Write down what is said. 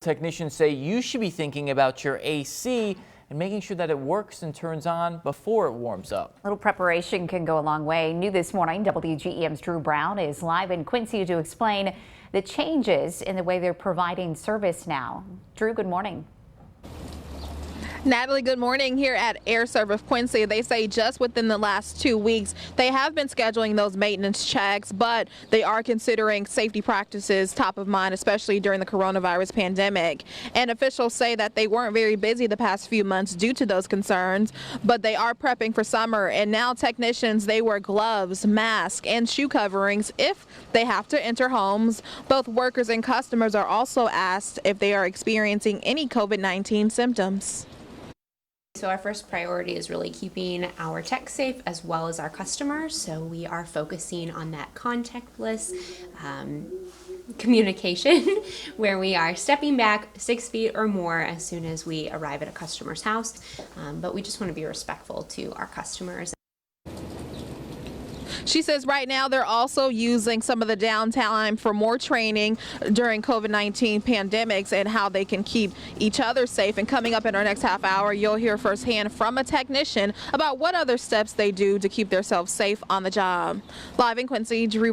Technicians say you should be thinking about your AC and making sure that it works and turns on before it warms up. A little preparation can go a long way. New this morning, WGEM's Drew Brown is live in Quincy to explain the changes in the way they're providing service now. Drew, good morning. Natalie, good morning. Here at Air Service Quincy, they say just within the last 2 weeks, they have been scheduling those maintenance checks, but they are considering safety practices top of mind, especially during the coronavirus pandemic. And officials say that they weren't very busy the past few months due to those concerns, but they are prepping for summer. And now technicians, they wear gloves, masks, and shoe coverings if they have to enter homes. Both workers and customers are also asked if they are experiencing any COVID-19 symptoms. So our first priority is really keeping our tech safe as well as our customers. So we are focusing on that contactless communication where we are stepping back 6 feet or more as soon as we arrive at a customer's house. But we just want to be respectful to our customers. She says right now they're also using some of the downtime for more training during COVID-19 pandemics and how they can keep each other safe. And coming up in our next half hour, you'll hear firsthand from a technician about what other steps they do to keep themselves safe on the job. Live in Quincy, Drew